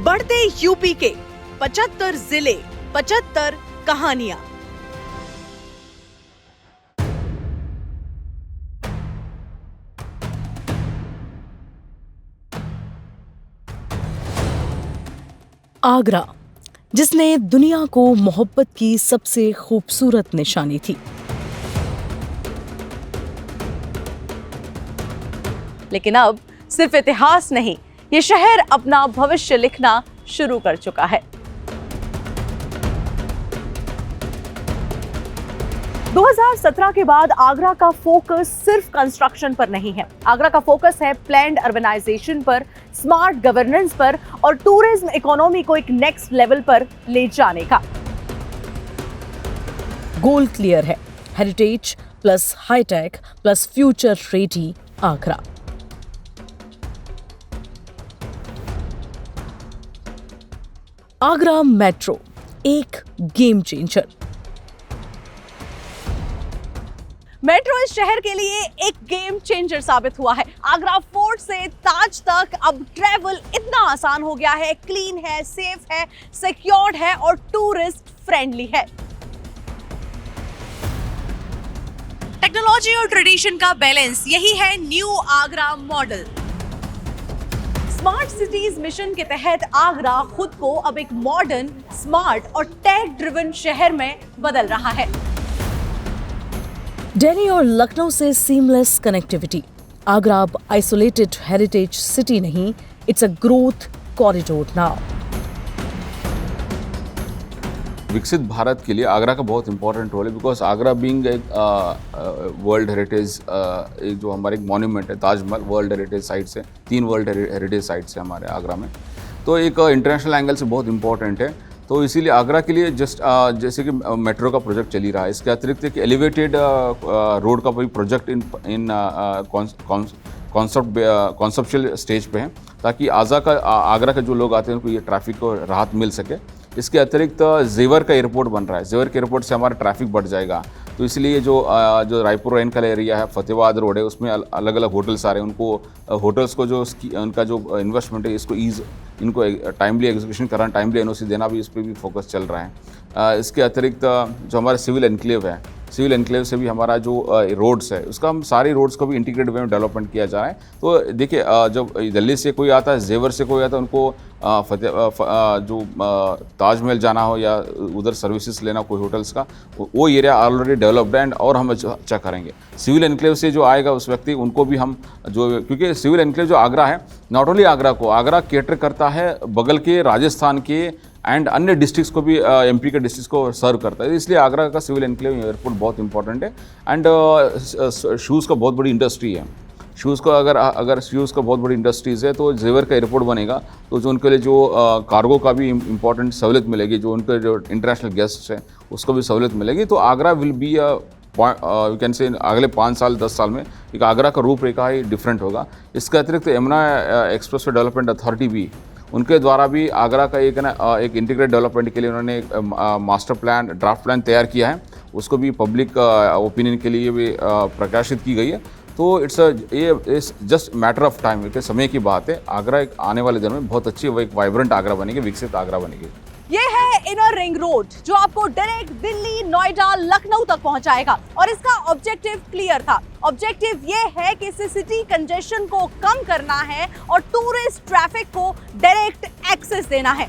बढ़ते यूपी के 75 जिले, 75 कहानियां। आगरा, जिसने दुनिया को मोहब्बत की सबसे खूबसूरत निशानी थी, लेकिन अब सिर्फ इतिहास नहीं, ये शहर अपना भविष्य लिखना शुरू कर चुका है। 2017 के बाद आगरा का फोकस सिर्फ कंस्ट्रक्शन पर नहीं है। आगरा का फोकस है प्लैन्ड अर्बनाइजेशन पर, स्मार्ट गवर्नेंस पर और टूरिज्म इकोनॉमी को एक नेक्स्ट लेवल पर ले जाने का। गोल क्लियर है, heritage plus high tech plus future ready Agra. Agra metro एक गेम चेंजर। मेट्रो इस शहर के लिए एक गेम चेंजर साबित हुआ है। आगरा फोर्ट से ताज तक अब ट्रैवल इतना आसान हो गया है, क्लीन है, सेफ है, सिक्योर्ड है और टूरिस्ट फ्रेंडली है। टेक्नोलॉजी और ट्रेडिशन का बैलेंस, यही है new Agra model. Smart cities mission के तहत आगरा खुद को अब एक मॉडर्न, स्मार्ट और टेक ड्रिवन शहर में बदल रहा है। दिल्ली और लखनऊ से सीमलेस कनेक्टिविटी। आगरा अब आइसोलेटेड हेरिटेज सिटी नहीं, it's a growth corridor now. विकसित भारत के लिए आगरा का बहुत इंपॉर्टेंट रोल है, बिकॉज आगरा बीइंग एक वर्ल्ड हेरिटेज, एक जो हमारे एक मॉन्यूमेंट है ताजमहल, वर्ल्ड हेरिटेज साइट्स है, 3 वर्ल्ड हेरिटेज साइट्स है हमारे आगरा में, तो एक इंटरनेशनल एंगल से बहुत इंपॉर्टेंट है। तो इसीलिए आगरा के लिए जैसे कि मेट्रो का प्रोजेक्ट चल ही रहा है, इसके अतिरिक्त एक एलिवेटेड रोड का भी प्रोजेक्ट इन कॉन्सेप्चुअल स्टेज पे है, ताकि आगरा के जो लोग आते हैं उनको ये ट्रैफिक को राहत मिल सके। इसके अतिरिक्त जेवर का एयरपोर्ट बन रहा है, जेवर के एयरपोर्ट से हमारा ट्रैफिक बढ़ जाएगा, तो इसलिए जो रायपुर रेंकल एरिया है, फतेहाबाद रोड है, उसमें अलग अलग होटल्स आ रहे हैं, उनको होटल्स को जो उनका जो इन्वेस्टमेंट है इनको टाइमली एग्जीक्यूशन कराना, टाइमली एनओसी देना भी, इस पर भी फोकस चल रहा है। इसके अतिरिक्त जो हमारा सिविल एनक्लेव है, सिविल एनक्लेव से भी हमारा जो रोड्स है, उसका हम सारी रोड्स को भी इंटीग्रेटेड वे में डेवलपमेंट किया जा रहा है। तो देखिए, जब दिल्ली से कोई आता है, जेवर से कोई आता है, उनको ताजमहल जाना हो या उधर सर्विसेज लेना कोई होटल्स का, वो एरिया ऑलरेडी डेवलप्ड है और हम अच्छा करेंगे। सिविल एनक्लेव से जो आएगा उस व्यक्ति, उनको भी हम क्योंकि सिविल एनक्लेव जो आगरा है, नॉट ओनली आगरा को, आगरा केटर करता है बगल के राजस्थान के एंड अन्य डिस्ट्रिक्ट्स को भी, एमपी के डिस्ट्रिक्ट्स को सर्व करता है, इसलिए आगरा का सिविल एनक्लेव एयरपोर्ट बहुत इंपॉर्टेंट है। एंड शूज़ का बहुत बड़ी इंडस्ट्री है, शूज़ को अगर शूज़ का बहुत बड़ी इंडस्ट्रीज़ है, तो जेवर का एयरपोर्ट बनेगा, तो जो उनके लिए जो कार्गो का भी इंपॉर्टेंट सहूलियत मिलेगी, जो उनके जो इंटरनेशनल गेस्ट्स हैं उसको भी सहूलियत मिलेगी। तो Agra will be you can say अगले 5 साल 10 साल में एक आगरा का रूपरेखा ही डिफरेंट होगा। इसके अतिरिक्त यमुना एक्सप्रेसवे डेवलपमेंट अथॉरिटी भी, उनके द्वारा भी आगरा का एक इंटीग्रेटेड डेवलपमेंट के लिए उन्होंने एक मास्टर प्लान, ड्राफ्ट प्लान तैयार किया है, उसको भी पब्लिक ओपिनियन के लिए भी प्रकाशित की गई है। तो ये जस्ट मैटर ऑफ टाइम, एक समय की बात है। आगरा एक आने वाले दिनों में बहुत अच्छी, वो एक वाइब्रेंट आगरा बनेगी, विकसित आगरा बनेगी। ये है इनर रिंग रोड, जो आपको डायरेक्ट दिल्ली, नोएडा, लखनऊ तक पहुंचाएगा और इसका ऑब्जेक्टिव क्लियर था। ऑब्जेक्टिव ये है कि इसे सिटी कंजेशन को कम करना है और टूरिस्ट ट्रैफिक को डायरेक्ट एक्सेस देना है।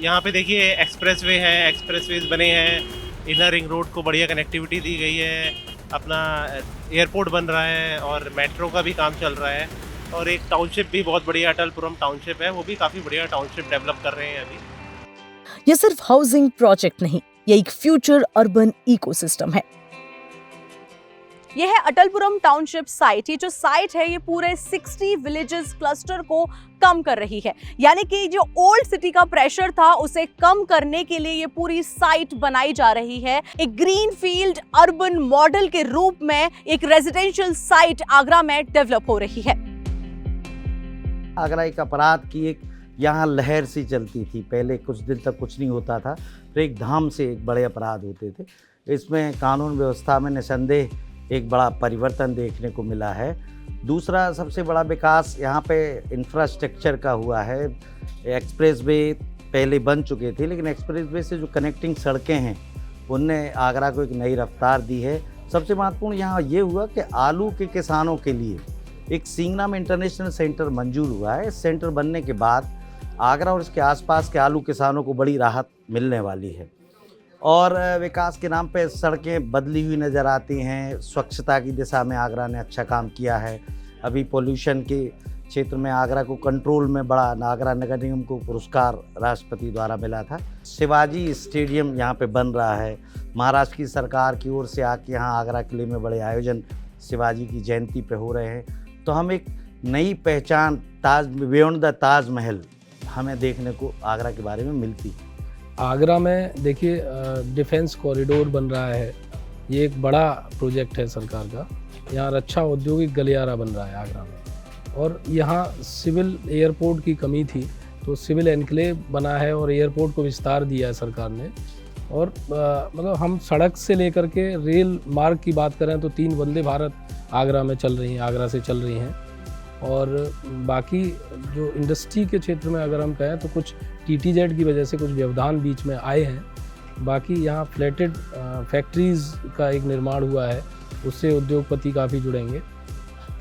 यहाँ पे देखिए एक्सप्रेसवे है, एक्सप्रेसवेज बने हैं, इनर रिंग रोड को बढ़िया कनेक्टिविटी दी गई है, अपना एयरपोर्ट बन रहा है और मेट्रो का भी काम चल रहा है, और एक टाउनशिप भी बहुत बढ़िया अटलपुरम टाउनशिप है, वो भी काफ़ी बढ़िया टाउनशिप डेवलप कर रहे हैं अभी। ये सिर्फ हाउसिंग प्रोजेक्ट नहीं, ये एक फ्यूचर अर्बन इकोसिस्टम है। ये है अटलपुरम टाउनशिप साइट। ये जो साइट है, ये पूरे 60 विलेजेस क्लस्टर को कम कर रही है, यानी कि जो ओल्ड सिटी का प्रेशर था उसे कम करने के लिए ये पूरी साइट बनाई जा रही है। एक ग्रीन फील्ड अर्बन मॉडल के रूप में एक रेजिडेंशियल साइट आगरा में डेवलप हो रही है। आगरा एक अपराध की एक यहाँ लहर सी चलती थी, पहले कुछ दिन तक कुछ नहीं होता था, फिर एक धाम से एक बड़े अपराध होते थे। इसमें कानून व्यवस्था में निसंदेह एक बड़ा परिवर्तन देखने को मिला है। दूसरा सबसे बड़ा विकास यहाँ पे इंफ्रास्ट्रक्चर का हुआ है। एक्सप्रेसवे पहले बन चुके थे, लेकिन एक्सप्रेसवे से जो कनेक्टिंग सड़कें हैं उनने आगरा को एक नई रफ्तार दी है। सबसे महत्वपूर्ण यहाँ ये हुआ कि आलू के किसानों के लिए एक सिंगना में इंटरनेशनल सेंटर मंजूर हुआ है। इस सेंटर बनने के बाद आगरा और इसके आसपास के आलू किसानों को बड़ी राहत मिलने वाली है। और विकास के नाम पे सड़कें बदली हुई नज़र आती हैं। स्वच्छता की दिशा में आगरा ने अच्छा काम किया है। अभी पोल्यूशन के क्षेत्र में आगरा को कंट्रोल में बड़ा आगरा नगर निगम को पुरस्कार राष्ट्रपति द्वारा मिला था। शिवाजी स्टेडियम यहाँ पे बन रहा है। महाराष्ट्र की सरकार की ओर से आके यहाँ आगरा किले में बड़े आयोजन शिवाजी की जयंती पे हो रहे हैं। तो हम एक नई पहचान बियॉन्ड द ताजमहल हमें देखने को आगरा के बारे में मिलती है। आगरा में देखिए डिफेंस कॉरिडोर बन रहा है। ये एक बड़ा प्रोजेक्ट है सरकार का। यहाँ रक्षा औद्योगिक गलियारा बन रहा है आगरा में। और यहाँ सिविल एयरपोर्ट की कमी थी, तो सिविल एनक्लेव बना है और एयरपोर्ट को विस्तार दिया है सरकार ने। और मतलब हम सड़क से लेकर के रेल मार्ग की बात करें तो 3 वंदे भारत आगरा में चल रही हैं, आगरा से चल रही हैं। और बाकी जो इंडस्ट्री के क्षेत्र में अगर हम कहें तो कुछ TTZ की वजह से कुछ व्यवधान बीच में आए हैं। बाकी यहाँ फ्लैटेड फैक्ट्रीज़ का एक निर्माण हुआ है, उससे उद्योगपति काफ़ी जुड़ेंगे।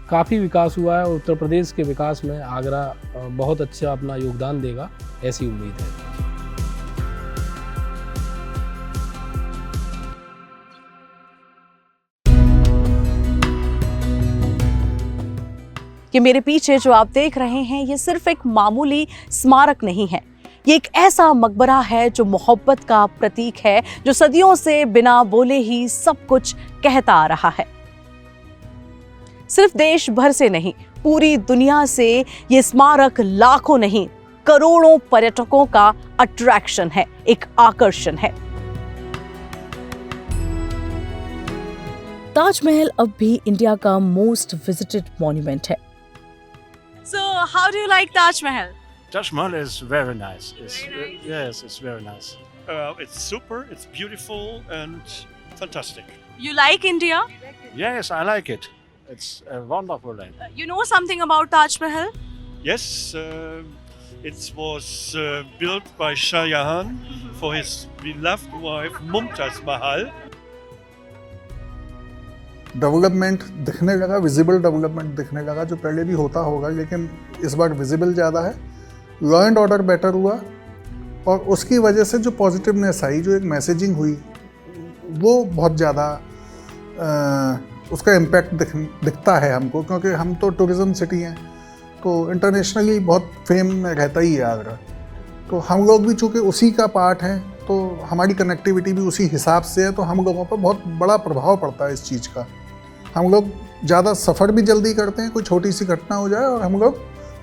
काफ़ी विकास हुआ है और उत्तर प्रदेश के विकास में आगरा बहुत अच्छा अपना योगदान देगा, ऐसी उम्मीद है। कि मेरे पीछे जो आप देख रहे हैं ये सिर्फ एक मामूली स्मारक नहीं है। ये एक ऐसा मकबरा है जो मोहब्बत का प्रतीक है, जो सदियों से बिना बोले ही सब कुछ कहता आ रहा है। सिर्फ देश भर से नहीं, पूरी दुनिया से ये स्मारक लाखों नहीं करोड़ों पर्यटकों का अट्रैक्शन है, एक आकर्षण है। ताजमहल अब भी इंडिया का मोस्ट विजिटेड मॉन्यूमेंट है। So, how do you like Taj Mahal? Taj Mahal is very nice. Yes, it's very nice. It's super, it's beautiful and fantastic. You like India? Yes, I like it. It's a wonderful land. You know something about Taj Mahal? Yes, it was built by Shah Jahan for his beloved wife Mumtaz Mahal. Development दिखने लगा, visible development दिखने लगा, जो पहले भी होता होगा लेकिन इस बार विजिबल ज़्यादा है। लॉ एंड ऑर्डर बेटर हुआ और उसकी वजह से जो पॉजिटिवनेस आई, जो एक मैसेजिंग हुई, वो बहुत ज़्यादा उसका इम्पैक्ट दिखता है हमको, क्योंकि हम तो टूरिज़म सिटी हैं, तो इंटरनेशनली बहुत फेम में रहता ही है आगरा। तो हम लोग भी चूँकि उसी का पार्ट हैं, तो हमारी कनेक्टिविटी भी उसी हिसाब से है, तो हम लोगों पर बहुत बड़ा प्रभाव पड़ता है इस चीज़ का। हम लोग ज़्यादा सफ़र भी जल्दी करते हैं, कोई छोटी सी घटना हो जाए, और हम लोग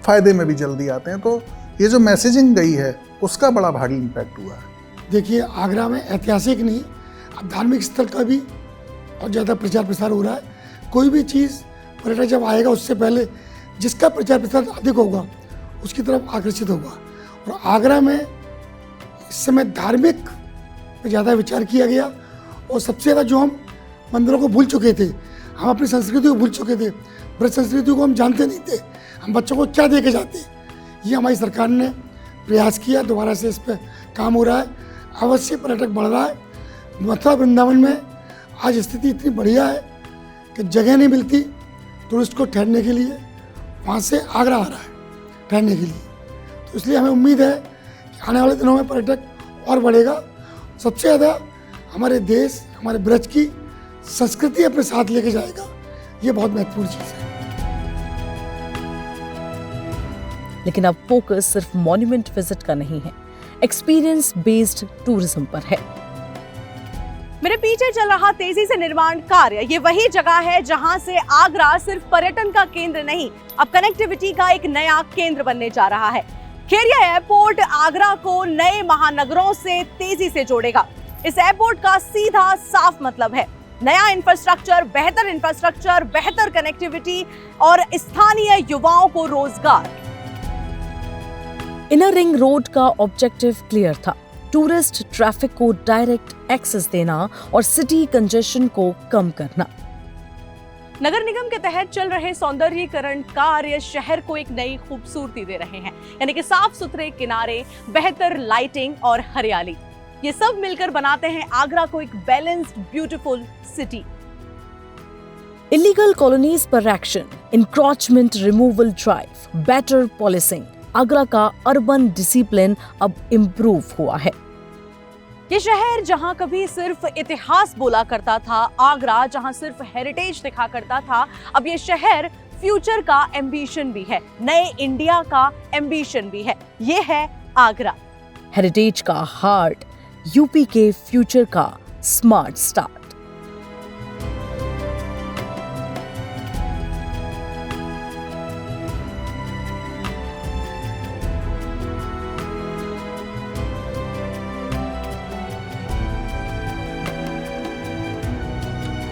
फ़ायदे में भी जल्दी आते हैं। तो ये जो मैसेजिंग गई है उसका बड़ा भारी इम्पैक्ट हुआ है। देखिए, आगरा में ऐतिहासिक नहीं, अब धार्मिक स्थल का भी बहुत ज़्यादा प्रचार प्रसार हो रहा है। कोई भी चीज़ पर्यटक जब आएगा उससे पहले जिसका प्रचार प्रसार अधिक होगा उसकी तरफ आकर्षित होगा। और आगरा में इस समय धार्मिक पर ज़्यादा विचार किया गया, और सबसे ज़्यादा जो हम मंदिरों को भूल चुके थे, हम अपनी संस्कृति को भूल चुके थे, ब्रज संस्कृति को हम जानते नहीं थे, हम बच्चों को क्या दे के जाते। ये हमारी सरकार ने प्रयास किया, दोबारा से इस पर काम हो रहा है। अवश्य पर्यटक बढ़ रहा है। मथुरा वृंदावन में आज स्थिति इतनी बढ़िया है कि जगह नहीं मिलती टूरिस्ट को ठहरने के लिए, वहाँ से आगरा आ रहा है ठहरने के लिए। तो इसलिए हमें उम्मीद है कि आने वाले दिनों में पर्यटक और बढ़ेगा। सबसे ज़्यादा हमारे देश, हमारे ब्रज की संस्कृति अपने साथ लेके जाएगा। ये बहुत महत्वपूर्ण चीज़ है। लेकिन अब फोकस सिर्फ मॉन्यूमेंट विजिट का नहीं है, एक्सपीरियंस बेस्ड टूरिज्म पर है। मेरे पीछे चल रहा तेजी से निर्माण कार्य, ये वही जगह है जहां से आगरा सिर्फ पर्यटन का केंद्र नहीं, अब कनेक्टिविटी का एक नया केंद्र बनने जा रहा है। खेरिया एयरपोर्ट आगरा को नए महानगरों से तेजी से जोड़ेगा। इस एयरपोर्ट का सीधा साफ मतलब है नया इंफ्रास्ट्रक्चर, बेहतर कनेक्टिविटी और स्थानीय युवाओं को रोजगार। इनर रिंग रोड का ऑब्जेक्टिव क्लियर था, टूरिस्ट ट्रैफिक को डायरेक्ट एक्सेस देना और सिटी कंजेशन को कम करना। नगर निगम के तहत चल रहे सौंदर्यीकरण कार्य शहर को एक नई खूबसूरती दे रहे हैं, यानी कि साफ सुथरे किनारे, बेहतर लाइटिंग और हरियाली, ये सब मिलकर बनाते हैं आगरा को एक balanced, beautiful city. Illegal colonies पर action, encroachment removal drive, better policing, Agra का अर्बन डिसिप्लिन अब इम्प्रूव हुआ है। ये शहर जहां कभी सिर्फ इतिहास बोला करता था, आगरा जहां सिर्फ हेरिटेज दिखा करता था, अब ये शहर फ्यूचर का एम्बिशन भी है, नए इंडिया का एम्बिशन भी है। ये है आगरा, हेरिटेज का हार्ट, यूपी के फ्यूचर का स्मार्ट स्टार्ट।